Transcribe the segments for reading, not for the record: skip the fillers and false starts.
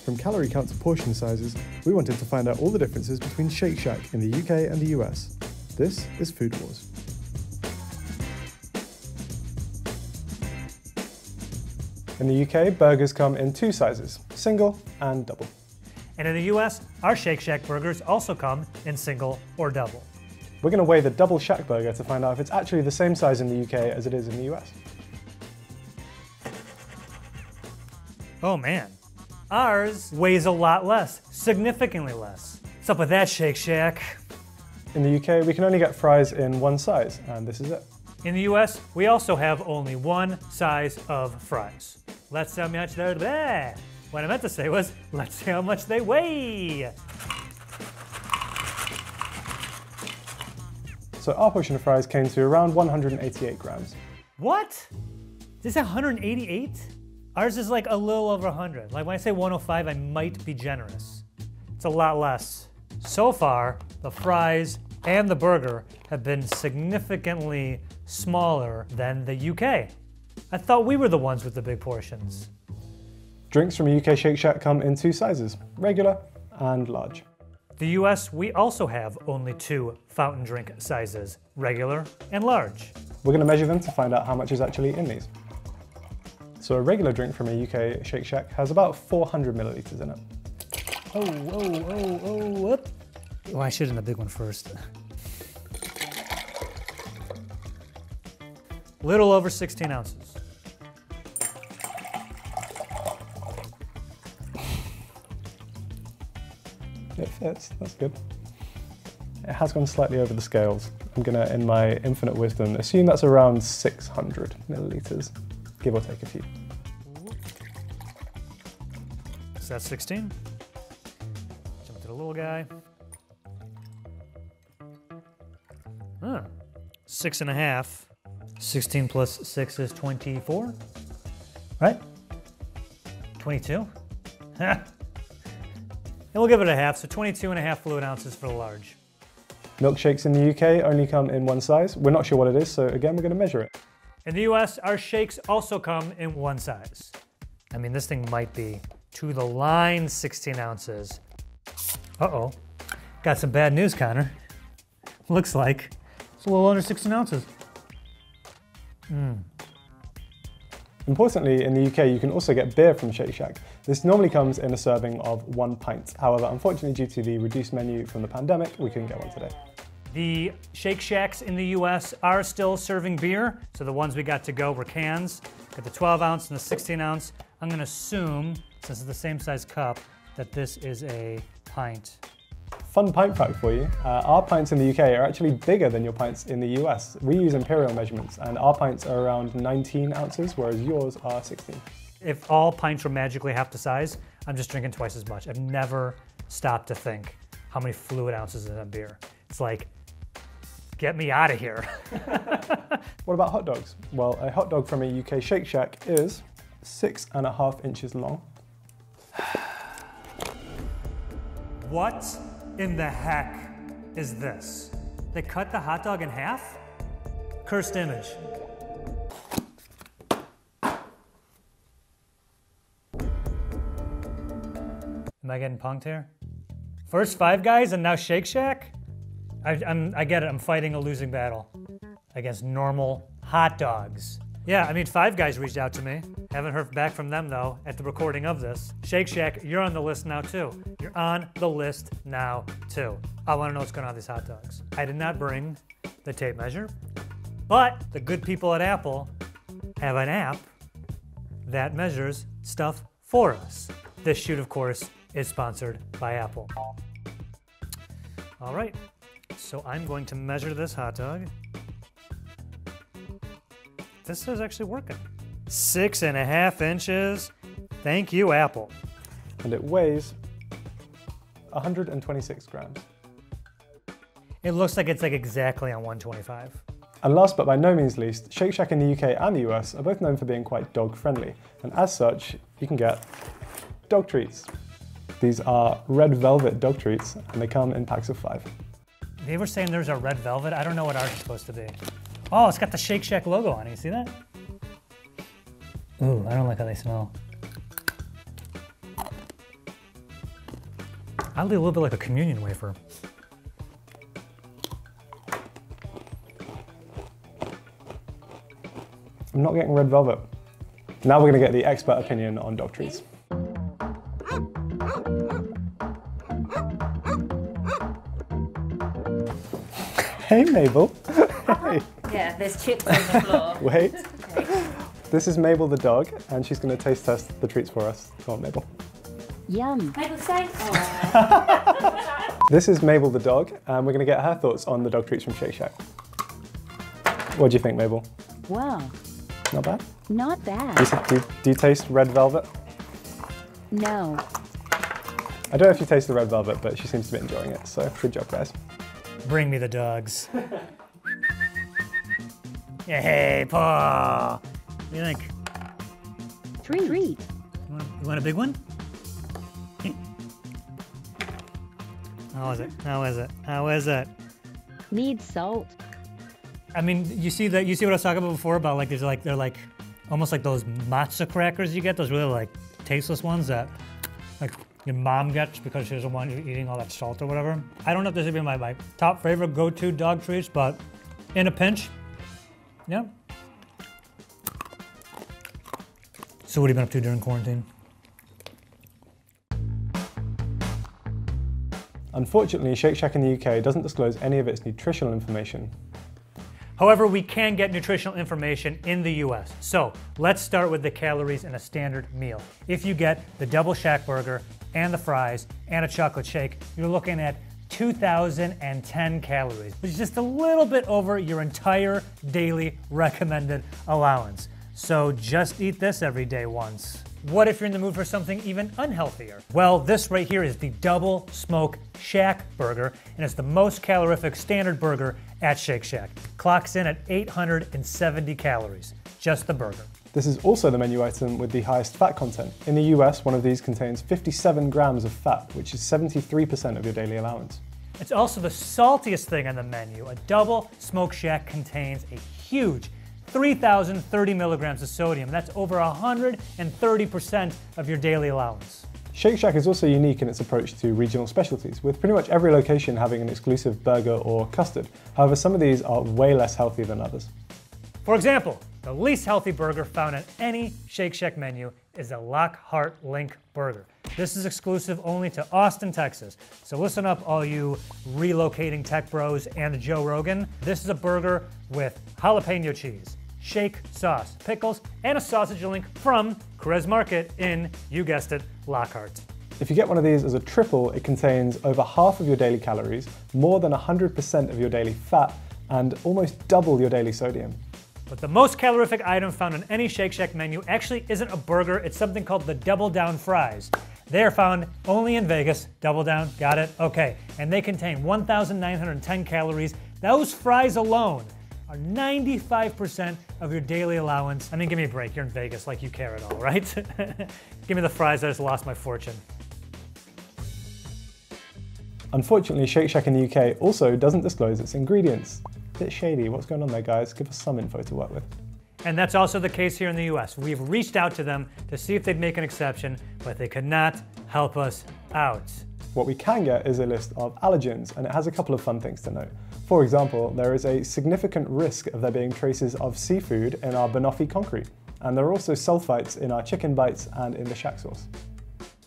From calorie count to portion sizes, we wanted to find out all the differences between Shake Shack in the UK and the US. This is Food Wars. In the UK, burgers come in two sizes, single and double. And in the US, our Shake Shack burgers also come in single or double. We're going to weigh the double Shack burger to find out if it's actually the same size in the UK as it is in the US. Oh man, ours weighs a lot less, significantly less. What's up with that, Shake Shack? In the UK, we can only get fries in one size, and this is it. In the US, we also have only one size of fries. Let's see how much they're there. What I meant to say was, let's see how much they weigh. So our portion of fries came to around 188 grams. What? This is 188? Ours is like a little over 100. Like when I say 105, I might be generous. It's a lot less. So far, the fries and the burger have been significantly smaller than the UK. I thought we were the ones with the big portions. Drinks from UK Shake Shack come in two sizes, regular and large. The US, we also have only two fountain drink sizes, regular and large. We're going to measure them to find out how much is actually in these. So a regular drink from a UK Shake Shack has about 400 millilitres in it. Whoop. Well, I should have done the big one first. Little over 16 ounces. It fits, that's good. It has gone slightly over the scales. I'm gonna, in my infinite wisdom, assume that's around 600 millilitres, give or take a few. So that's 16. Jump to the little guy. 6.5. 16 plus 6 is 24, right? 22? And we'll give it a half, so 22.5 fluid ounces for the large. Milkshakes in the UK only come in one size. We're not sure what it is, so again, we're going to measure it. In the US, our shakes also come in one size. I mean, this thing might be to the line 16 ounces. Uh-oh. Got some bad news, Connor. Looks like it's a little under 16 ounces. Importantly, in the UK, you can also get beer from Shake Shack. This normally comes in a serving of 1 pint. However, unfortunately, due to the reduced menu from the pandemic, we couldn't get one today. The Shake Shacks in the US are still serving beer. So the ones we got to go were cans. Got the 12 ounce and the 16 ounce. I'm gonna assume, since it's the same size cup, that this is a pint. Fun pint fact for you, our pints in the UK are actually bigger than your pints in the US. We use imperial measurements and our pints are around 19 ounces, whereas yours are 16. If all pints were magically half the size, I'm just drinking twice as much. I've never stopped to think how many fluid ounces is in a beer. It's like, get me out of here. What about hot dogs? Well, a hot dog from a UK Shake Shack is 6.5 inches long. What in the heck is this? They cut the hot dog in half? Cursed image. Am I getting punked here? First Five Guys and now Shake Shack? I get it, I'm fighting a losing battle against normal hot dogs. Yeah, I mean, Five Guys reached out to me. Haven't heard back from them though at the recording of this. Shake Shack, you're on the list now too. You're on the list now too. I wanna know what's going on with these hot dogs. I did not bring the tape measure, but the good people at Apple have an app that measures stuff for us. This shoot, of course, is sponsored by Apple. All right, so I'm going to measure this hot dog. This is actually working. 6.5 inches. Thank you, Apple. And it weighs 126 grams. It looks like it's like exactly on 125. And last but by no means least, Shake Shack in the UK and the US are both known for being quite dog friendly. And as such, you can get dog treats. These are red velvet dog treats and they come in packs of 5. They were saying there's a red velvet. I don't know what ours is supposed to be. Oh, it's got the Shake Shack logo on it. You see that? Ooh, I don't like how they smell. Oddly, a little bit like a communion wafer. I'm not getting red velvet. Now we're gonna get the expert opinion on dog treats. Hey, Mabel. Hey. Yeah, there's chips on the floor. Wait. This is Mabel the dog, and she's gonna taste test the treats for us. Come on, Mabel. Yum. Mabel, say. This is Mabel the dog, and we're gonna get her thoughts on the dog treats from Shake Shack. What do you think, Mabel? Wow, Not bad? not bad. Do you taste red velvet? No. I don't know if you taste the red velvet, but she seems to be enjoying it, so good job, guys. Bring me the dogs. Yeah, hey, Paul. What do you think? Treat. You want a big one? How is it? How is it? How is it? Needs salt. I mean, you see what I was talking about before about like they're like almost like those matzo crackers you get, those really like tasteless ones that like your mom gets because she doesn't want you eating all that salt or whatever. I don't know if this would be my top favorite go-to dog treats, but in a pinch, yeah. So what have you been up to during quarantine? Unfortunately, Shake Shack in the UK doesn't disclose any of its nutritional information. However, we can get nutritional information in the US. So let's start with the calories in a standard meal. If you get the double Shack burger and the fries and a chocolate shake, you're looking at 2,010 calories, which is just a little bit over your entire daily recommended allowance. So just eat this every day once. What if you're in the mood for something even unhealthier? Well, this right here is the Double Smoke Shack Burger, and it's the most calorific standard burger at Shake Shack. Clocks in at 870 calories, just the burger. This is also the menu item with the highest fat content. In the US, one of these contains 57 grams of fat, which is 73% of your daily allowance. It's also the saltiest thing on the menu. A Double Smoke Shack contains a huge 3,030 milligrams of sodium. That's over 130% of your daily allowance. Shake Shack is also unique in its approach to regional specialties, with pretty much every location having an exclusive burger or custard. However, some of these are way less healthy than others. For example, the least healthy burger found on any Shake Shack menu is the Lockhart Link Burger. This is exclusive only to Austin, Texas. So listen up, all you relocating tech bros and Joe Rogan. This is a burger with jalapeno cheese, shake sauce, pickles, and a sausage link from Perez Market in, you guessed it, Lockhart. If you get one of these as a triple, it contains over half of your daily calories, more than 100% of your daily fat, and almost double your daily sodium. But the most calorific item found on any Shake Shack menu actually isn't a burger, it's something called the Double Down Fries. They are found only in Vegas. Double Down, got it? Okay. And they contain 1,910 calories. Those fries alone are 95% of your daily allowance. I mean, give me a break. You're in Vegas, like you care at all, right? Give me the fries, I just lost my fortune. Unfortunately, Shake Shack in the UK also doesn't disclose its ingredients. Bit shady. What's going on there, guys? Give us some info to work with. And that's also the case here in the US. We've reached out to them to see if they'd make an exception, but they could not help us out. What we can get is a list of allergens, and it has a couple of fun things to note. For example, there is a significant risk of there being traces of seafood in our banoffee concrete, and there are also sulfites in our chicken bites and in the shack sauce.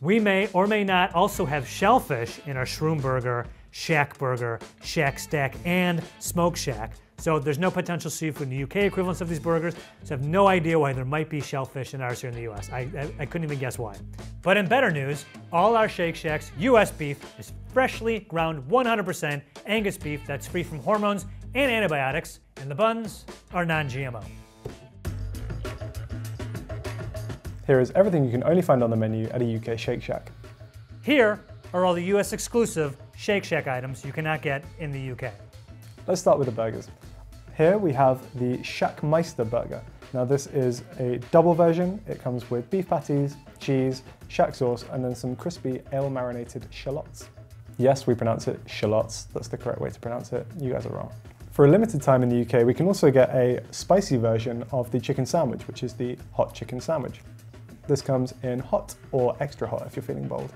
We may or may not also have shellfish in our shroom burger, shack burger, shack stack, and smoke shack. So there's no potential seafood in the UK equivalents of these burgers, so I have no idea why there might be shellfish in ours here in the US. I couldn't even guess why. But in better news, all our Shake Shacks US beef is freshly ground 100% Angus beef that's free from hormones and antibiotics, and the buns are non-GMO. Here is everything you can only find on the menu at a UK Shake Shack. Here are all the US exclusive Shake Shack items you cannot get in the UK. Let's start with the burgers. Here we have the Shackmeister burger. Now this is a double version. It comes with beef patties, cheese, shack sauce, and then some crispy ale-marinated shallots. Yes, we pronounce it shallots. That's the correct way to pronounce it. You guys are wrong. For a limited time in the UK, we can also get a spicy version of the chicken sandwich, which is the hot chicken sandwich. This comes in hot or extra hot if you're feeling bold.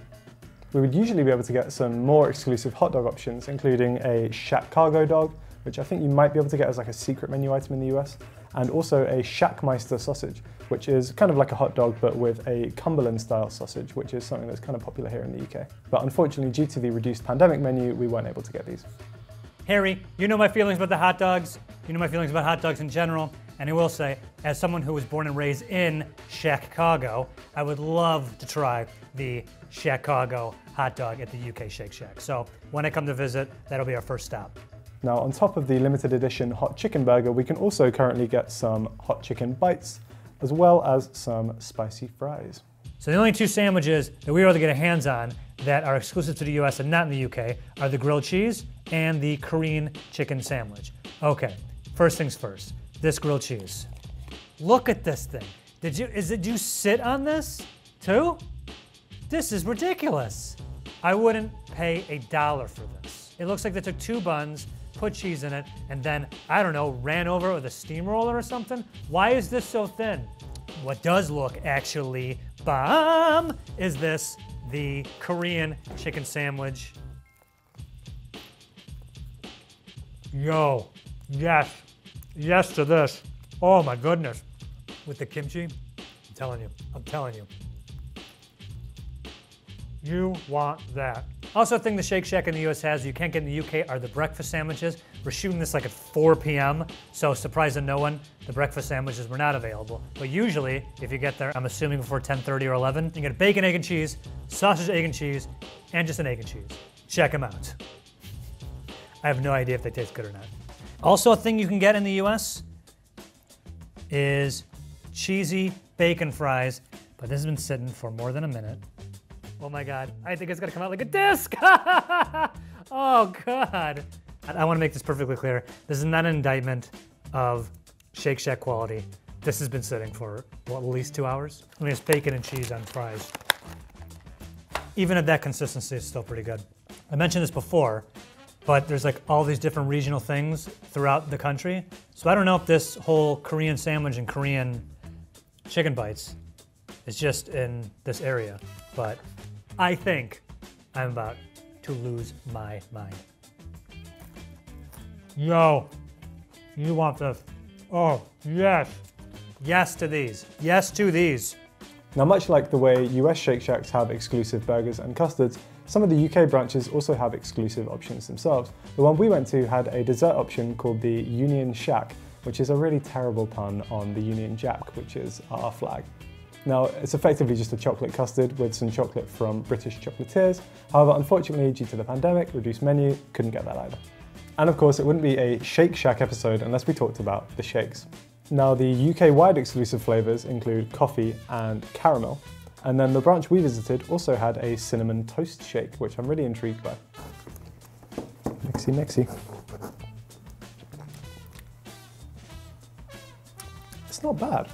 we would usually be able to get some more exclusive hot dog options, including a Shack Cargo dog, which I think you might be able to get as like a secret menu item in the US, and also a Shackmeister sausage, which is kind of like a hot dog but with a Cumberland-style sausage, which is something that's kind of popular here in the UK. But unfortunately, due to the reduced pandemic menu, we weren't able to get these. Harry, you know my feelings about the hot dogs. You know my feelings about hot dogs in general. And I will say, as someone who was born and raised in Chicago, I would love to try the Chicago hot dog at the UK Shake Shack. So when I come to visit, that'll be our first stop. Now, on top of the limited edition hot chicken burger, we can also currently get some hot chicken bites, as well as some spicy fries. So the only two sandwiches that we were able to get our hands on that are exclusive to the US and not in the UK are the grilled cheese and the Korean chicken sandwich. Okay, first things first, this grilled cheese. Look at this thing. Did you sit on this too? This is ridiculous. I wouldn't pay $1 for this. It looks like they took 2 buns, put cheese in it, and then, I don't know, ran over it with a steamroller or something. Why is this so thin? What does look actually bomb is this, the Korean chicken sandwich. Yo, yes, yes to this. Oh my goodness. With the kimchi, I'm telling you. You want that. Also, a thing the Shake Shack in the US has you can't get in the UK are the breakfast sandwiches. We're shooting this like at 4 p.m., so surprise to no one, the breakfast sandwiches were not available. But usually, if you get there, I'm assuming before 10:30 or 11, you get bacon, egg, and cheese, sausage, egg, and cheese, and just an egg and cheese. Check them out. I have no idea if they taste good or not. Also, a thing you can get in the US is cheesy bacon fries, but this has been sitting for more than a minute. Oh my God, I think it's gonna come out like a disc! Oh God. I wanna make this perfectly clear. This is not an indictment of Shake Shack quality. This has been sitting for, what, at least 2 hours? I mean, it's bacon and cheese on fries. Even at that consistency, it's still pretty good. I mentioned this before, but there's like all these different regional things throughout the country. So I don't know if this whole Korean sandwich and Korean chicken bites is just in this area, but I think I'm about to lose my mind. Yo, you want this? Oh, yes. Yes to these. Yes to these. Now, much like the way US Shake Shacks have exclusive burgers and custards, some of the UK branches also have exclusive options themselves. The one we went to had a dessert option called the Union Shack, which is a really terrible pun on the Union Jack, which is our flag. Now, it's effectively just a chocolate custard with some chocolate from British chocolatiers. However, unfortunately, due to the pandemic, reduced menu, couldn't get that either. And of course, it wouldn't be a Shake Shack episode unless we talked about the shakes. Now, the UK-wide exclusive flavors include coffee and caramel. And then the branch we visited also had a cinnamon toast shake, which I'm really intrigued by. Mixy, mixy. It's not bad.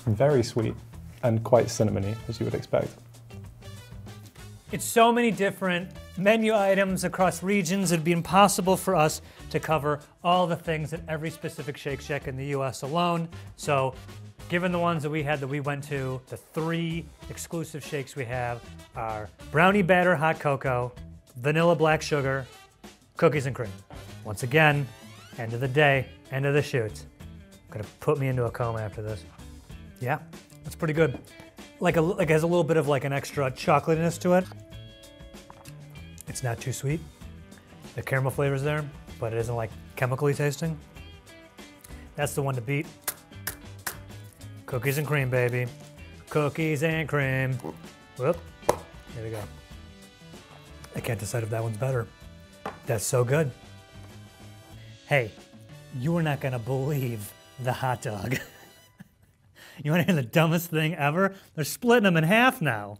Very sweet and quite cinnamony, as you would expect. It's so many different menu items across regions, it'd be impossible for us to cover all the things at every specific Shake Shack in the US alone. So, given the ones that we had that we went to, the 3 exclusive shakes we have are brownie batter hot cocoa, vanilla black sugar, cookies and cream. Once again, end of the day, end of the shoot. Gonna put me into a coma after this. Yeah, that's pretty good. Like it has a little bit of like an extra chocolatiness to it. It's not too sweet. The caramel flavor's there, but it isn't like chemically tasting. That's the one to beat. Cookies and cream, baby. Cookies and cream. Whoop, there we go. I can't decide if that one's better. That's so good. Hey, you are not gonna believe the hot dog. You wanna hear the dumbest thing ever? They're splitting them in half now.